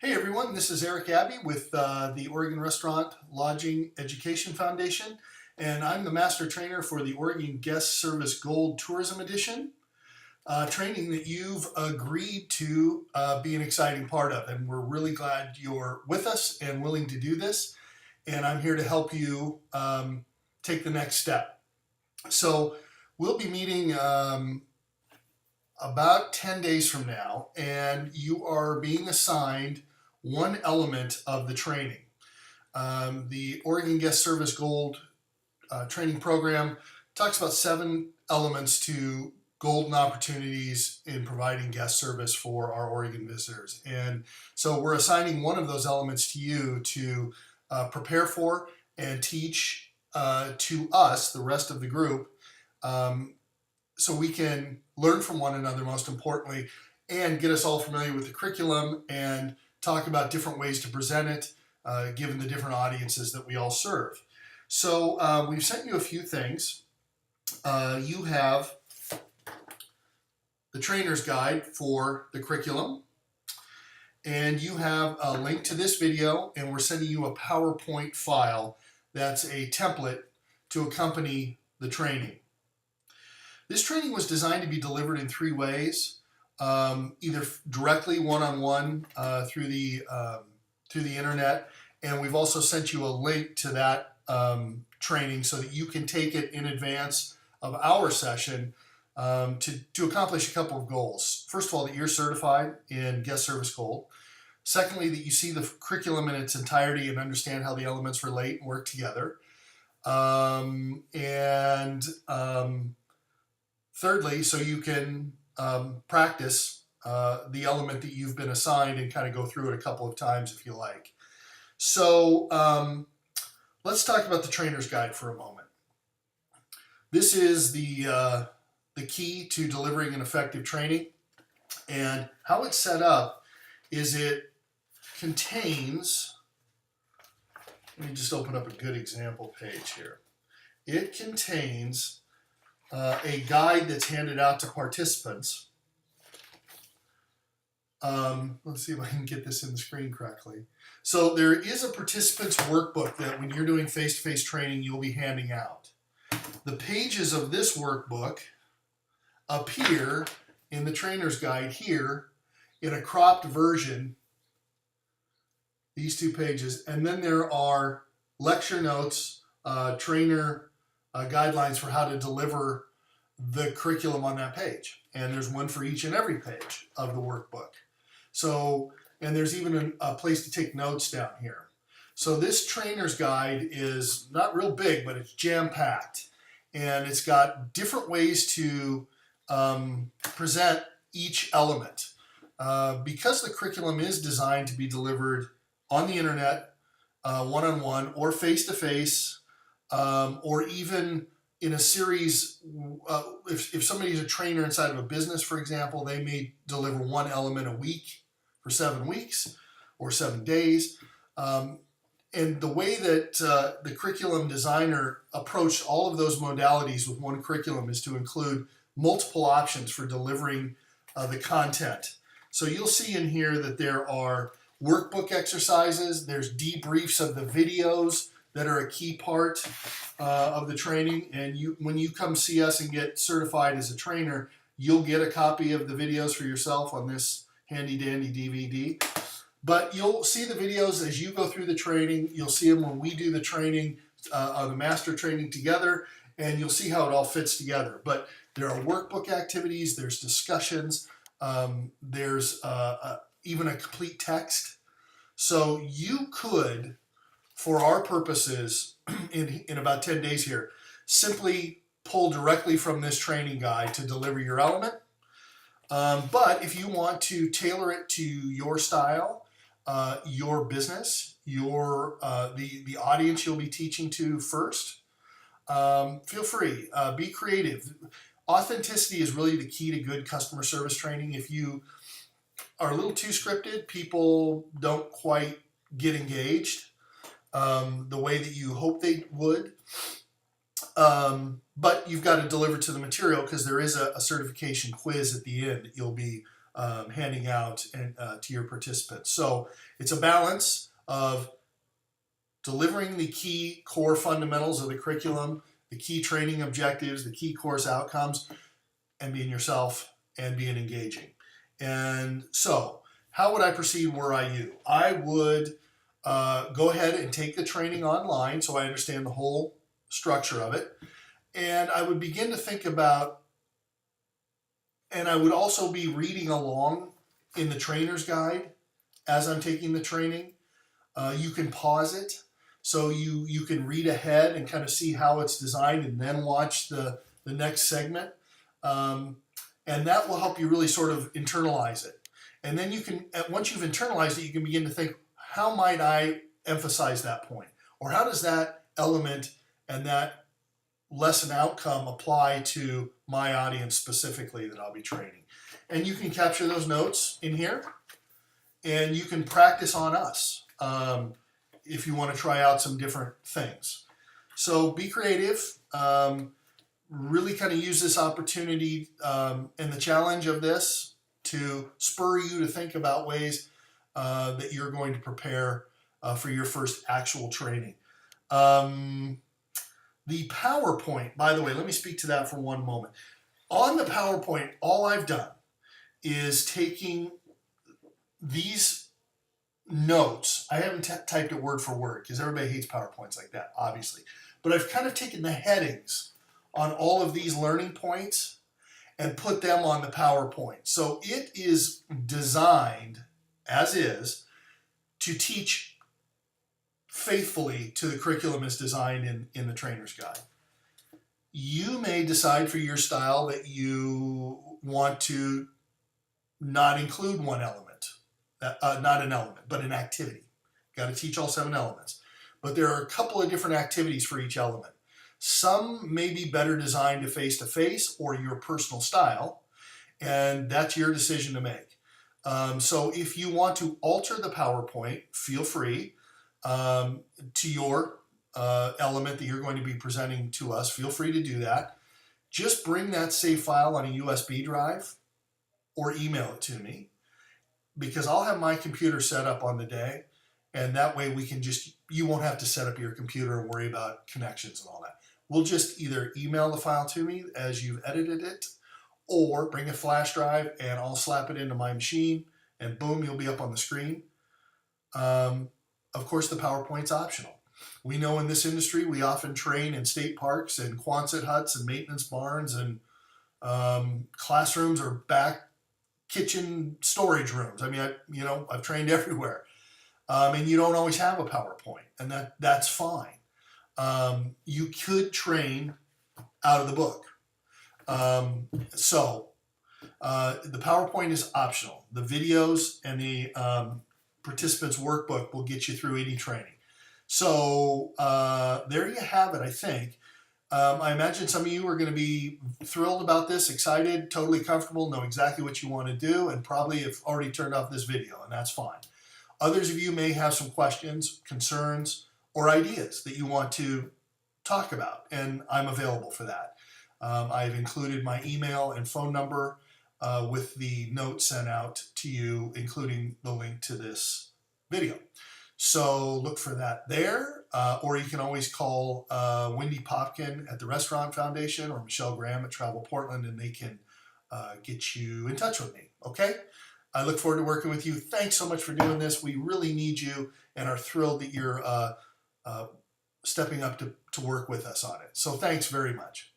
Hey everyone, this is Eric Abbey with the Oregon Restaurant Lodging Education Foundation, and I'm the master trainer for the Oregon Guest Service Gold Tourism Edition, training that you've agreed to be an exciting part of. And we're really glad you're with us and willing to do this. And I'm here to help you take the next step. So we'll be meeting about 10 days from now, and you are being assigned one element of the training. The Oregon Guest Service Gold training program talks about 7 elements to golden opportunities in providing guest service for our Oregon visitors. And so we're assigning one of those elements to you to prepare for and teach to us, the rest of the group, so we can learn from one another, most importantly, and get us all familiar with the curriculum and talk about different ways to present it, given the different audiences that we all serve. So we've sent you a few things. You have the trainer's guide for the curriculum, and you have a link to this video, and we're sending you a PowerPoint file that's a template to accompany the training. This training was designed to be delivered in 3 ways, either directly one-on-one through the internet, and we've also sent you a link to that training so that you can take it in advance of our session to accomplish a couple of goals. First of all, that you're certified in Guest Service Gold. Secondly, that you see the curriculum in its entirety and understand how the elements relate and work together. Thirdly, so you can practice the element that you've been assigned and kind of go through it a couple of times if you like. So let's talk about the trainer's guide for a moment. This is the key to delivering an effective training, and how it's set up is it contains, let me just open up a good example page here. It contains a guide that's handed out to participants. Let's see if I can get this in the screen correctly. So there is a participant's workbook that when you're doing face-to-face training, you'll be handing out. The pages of this workbook appear in the trainer's guide here in a cropped version, these 2 pages, and then there are lecture notes, trainer guidelines for how to deliver the curriculum on that page. And there's one for each and every page of the workbook. So, and there's even a place to take notes down here. So this trainer's guide is not real big, but it's jam-packed. And it's got different ways to present each element. Because the curriculum is designed to be delivered on the internet, one-on-one, or face-to-face, or even in a series, if somebody's a trainer inside of a business, for example, they may deliver one element a week for 7 weeks or 7 days. And the way that the curriculum designer approached all of those modalities with one curriculum is to include multiple options for delivering the content. So you'll see in here that there are workbook exercises, there's debriefs of the videos that are a key part of the training, and when you come see us and get certified as a trainer, you'll get a copy of the videos for yourself on this handy dandy DVD. But you'll see the videos as you go through the training. You'll see them when we do the training, the master training together, and you'll see how it all fits together. But there are workbook activities, there's discussions, there's even a complete text. So you could, for our purposes, in about 10 days here, simply pull directly from this training guide to deliver your element. But if you want to tailor it to your style, your business, the audience you'll be teaching to first, feel free. Be creative. Authenticity is really the key to good customer service training. If you are a little too scripted, people don't quite get engaged the way that you hope they would. But you've got to deliver to the material because there is a certification quiz at the end that you'll be handing out and, to your participants. So it's a balance of delivering the key core fundamentals of the curriculum, the key training objectives, the key course outcomes, and being yourself and being engaging. And so, how would I proceed were I you? I would go ahead and take the training online so I understand the whole structure of it. And I would begin to think about, and I would also be reading along in the trainer's guide as I'm taking the training. You can pause it so you can read ahead and kind of see how it's designed and then watch the next segment. And that will help you really sort of internalize it. And then you can, once you've internalized it, you can begin to think, how might I emphasize that point? Or how does that element and that lesson outcome apply to my audience specifically that I'll be training? And you can capture those notes in here, and you can practice on us if you want to try out some different things. So be creative. Really kind of use this opportunity and the challenge of this to spur you to think about ways that you're going to prepare for your first actual training. The PowerPoint, by the way, let me speak to that for one moment. On the PowerPoint, all I've done is taking these notes. I haven't typed it word for word because everybody hates PowerPoints like that, obviously. But I've kind of taken the headings on all of these learning points and put them on the PowerPoint. So it is designed, as is, to teach faithfully to the curriculum as designed in the trainer's guide. You may decide for your style that you want to not include one element, not an element, but an activity. Got to teach all 7 elements. But there are a couple of different activities for each element. Some may be better designed to face-to-face or your personal style, and that's your decision to make. So if you want to alter the PowerPoint, feel free to your element that you're going to be presenting to us. Feel free to do that. Just bring that save file on a USB drive or email it to me, because I'll have my computer set up on the day, and that way we can you won't have to set up your computer and worry about connections and all that. We'll just either email the file to me as you've edited it, or bring a flash drive and I'll slap it into my machine, and boom, you'll be up on the screen. Of course, the PowerPoint's optional. We know in this industry, we often train in state parks and Quonset huts and maintenance barns and classrooms or back kitchen storage rooms. I mean, I've trained everywhere. And you don't always have a PowerPoint, and that's fine. You could train out of the book. So the PowerPoint is optional. The videos and the participants workbook will get you through any training. So there you have it, I think. I imagine some of you are going to be thrilled about this, excited, totally comfortable, know exactly what you want to do, and probably have already turned off this video, and that's fine. Others of you may have some questions, concerns, or ideas that you want to talk about, and I'm available for that. I've included my email and phone number with the notes sent out to you, including the link to this video. So look for that there, or you can always call Wendy Popkin at the Restaurant Foundation or Michelle Graham at Travel Portland, and they can get you in touch with me, okay? I look forward to working with you. Thanks so much for doing this. We really need you and are thrilled that you're stepping up to work with us on it. So thanks very much.